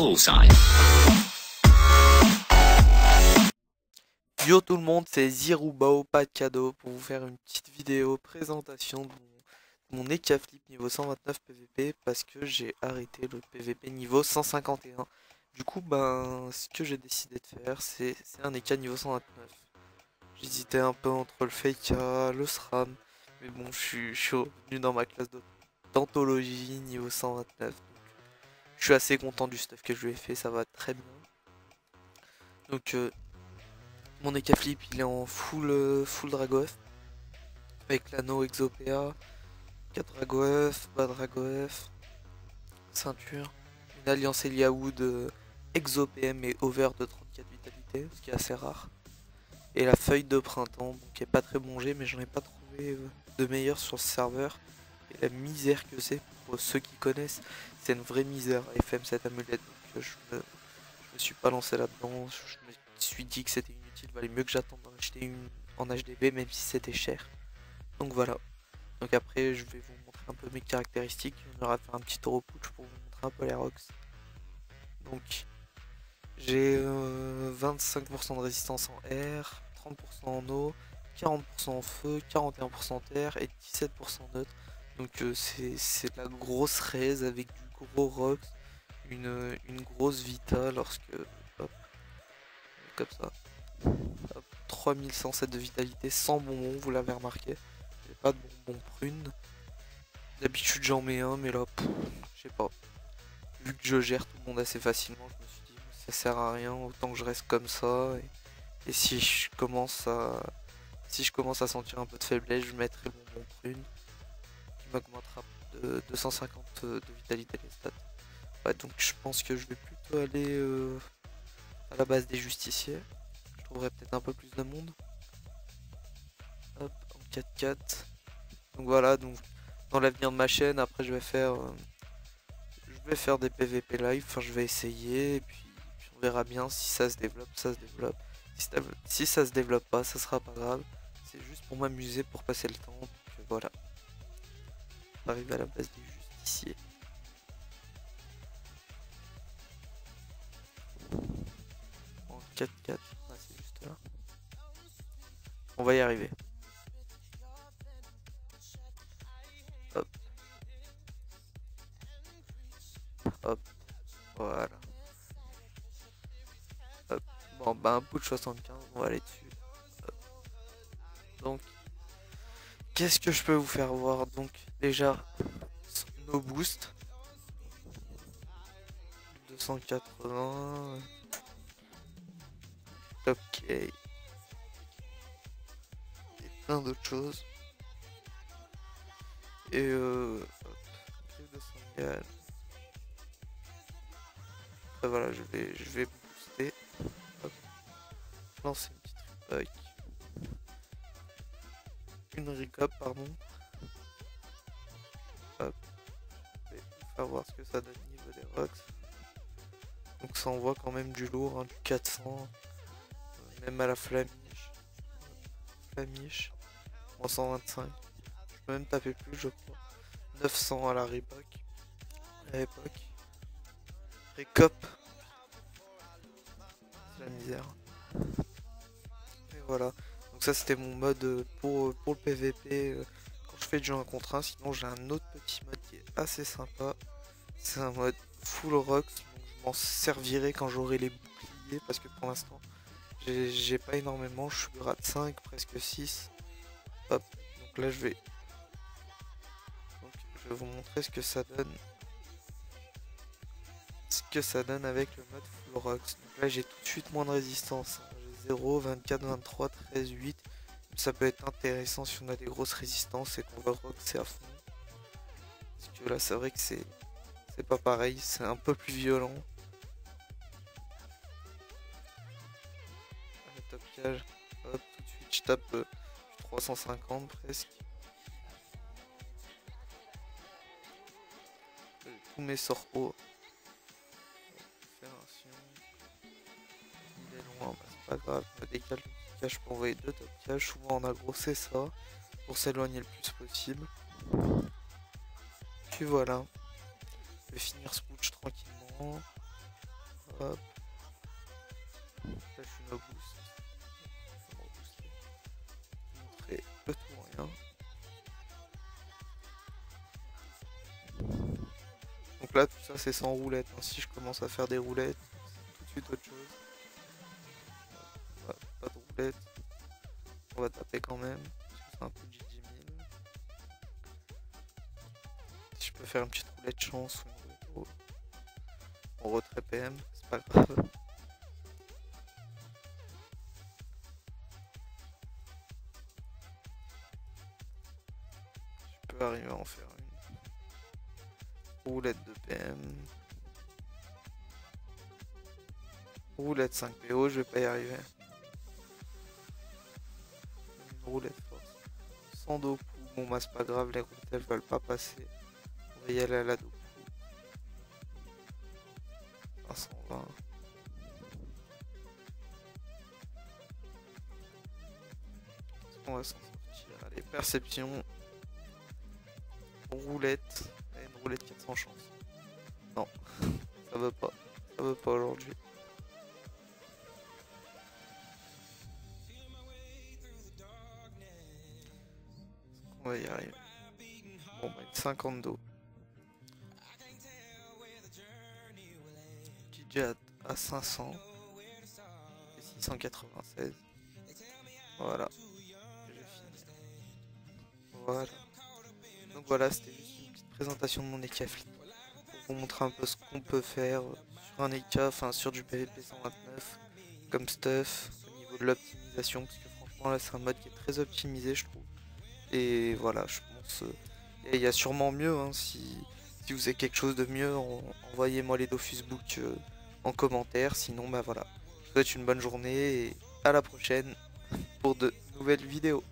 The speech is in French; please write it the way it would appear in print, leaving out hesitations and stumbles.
Bullseye. Yo tout le monde, c'est Zirubao, pas de cadeau, pour vous faire une petite vidéo présentation de mon Eka Flip niveau 129 PVP parce que j'ai arrêté le PVP niveau 151. Du coup, ben, ce que j'ai décidé de faire, c'est un Eka niveau 129. J'hésitais un peu entre le Faker, le SRAM, mais bon, je suis revenu dans ma classe d'anthologie niveau 129. Je suis assez content du stuff que je lui ai fait, ça va très bien. Donc, mon Eka Flip il est en full Dragof avec l'anneau Exopéa, 4 Dragof, bas Dragof, ceinture, une alliance Eliawood Exo-PM et over de 34 vitalité, ce qui est assez rare. Et la feuille de printemps, bon, qui est pas très bon jet, mais j'en ai pas trouvé de meilleur sur ce serveur. Et la misère que c'est, pour ceux qui connaissent, c'est une vraie misère FM cette amulette. Donc je me suis pas lancé là-dedans, je me suis dit que c'était inutile, valait mieux que j'attende d'en acheter une en HDV même si c'était cher. Donc voilà. Donc après je vais vous montrer un peu mes caractéristiques, on ira faire un petit tour au putsch pour vous montrer un peu les rocks. Donc j'ai 25% de résistance en air, 30% en eau, 40% en feu, 41% en terre et 17% neutre. Donc c'est de la grosse raise avec du gros rocks, une grosse vita lorsque hop, comme ça. Hop, 3107 de vitalité sans bonbons, vous l'avez remarqué. J'ai pas de bonbons prunes. D'habitude j'en mets un, mais là, je sais pas. Vu que je gère tout le monde assez facilement, je me suis dit ça sert à rien, autant que je reste comme ça. Et si je commence à sentir un peu de faiblesse, je mettrai le bonbon prune qui m'augmentera de 250 de vitalité les stats. Ouais, donc je pense que je vais plutôt aller à la base des justiciers. Je trouverai peut-être un peu plus de monde. Hop, en 4-4. Donc voilà, donc dans l'avenir de ma chaîne, après je vais faire des PVP live, enfin je vais essayer et puis on verra bien si ça se développe, ça se développe. Si ça se développe pas, ça sera pas grave. C'est juste pour m'amuser, pour passer le temps. Donc voilà. On arrive à la base des justiciers. En 4-4. Ah, c'est juste là. On va y arriver. Hop. Hop. Voilà. Hop. Bon, bah un putsch 75, on va aller dessus. Hop. Donc, qu'est-ce que je peux vous faire voir? Donc, déjà, nos boosts. 280. Ok. Et plein d'autres choses. Et hop. Griffe de Sangal. Après voilà, je vais booster. Hop. Lancer une petite repack. Une recop, pardon. Hop. Je vais vous faire voir ce que ça donne au niveau des rocks. Donc ça envoie quand même du lourd, hein, du 400. Même à la flamiche. Flamiche. En 125. Je peux même taper plus, je crois. 900 à la repack. Repack. Recop. C'est la misère. Et voilà. Donc ça c'était mon mode pour le PVP quand je fais du 1 contre 1. Sinon j'ai un autre petit mode qui est assez sympa. C'est un mode full rocks. Donc je m'en servirai quand j'aurai les boucliers. Parce que pour l'instant j'ai pas énormément. Je suis grade 5, presque 6. Hop. Donc là je vais vous montrer ce que ça donne. Ce que ça donne avec le mode full rocks. Donc là j'ai tout de suite moins de résistance. J'ai 0, 24, 23, 13, 8. Ça peut être intéressant si on a des grosses résistances et qu'on veut roxer à fond. Parce que là c'est vrai que c'est pas pareil, c'est un peu plus violent. Le top cage, hop, tout de suite je tape 350 presque. Tous mes sorts hauts. Il est loin, bah, c'est pas grave, je me décale le petit cache pour envoyer 2 top cache. Souvent on a grossé ça pour s'éloigner le plus possible. Puis voilà, je vais finir ce putsch tranquillement. Hop. Là je suis no boost. Montrer le tout rien. Donc là tout ça c'est sans roulette. Hein. Si je commence à faire des roulettes, c'est tout de suite autre chose. Pas de roulette. On va taper quand même. Parce que c'est un peu GG 1000. Si je peux faire une petite roulette chance ou une roulette en retrait PM, c'est pas grave. Je peux arriver à en faire une roulette de PM. Roulette 5 PO, je vais pas y arriver. Une roulette force. Sans Doku, bon bah c'est pas grave, les roulettes elles veulent pas passer. On va y aller à la Doku. 520. On va s'en sortir. Allez, perception. Roulette. Et une roulette 400 chance. Non, ça veut pas. Ça veut pas aujourd'hui. On va y arriver. Bon bah une 50 d'eau. DJ à 500. Et 696. Voilà. J'ai fini. Voilà. Donc voilà, c'était juste une petite présentation de mon Ekaflip pour vous montrer un peu ce qu'on peut faire sur un Eka, enfin sur du PVP 129 comme stuff au niveau de l'optimisation, parce que franchement là c'est un mode qui est très optimisé je trouve. Et voilà, je pense il y a sûrement mieux, hein, si vous avez quelque chose de mieux, envoyez-moi les Dofusbook en commentaire, sinon bah voilà. Je vous souhaite une bonne journée et à la prochaine pour de nouvelles vidéos.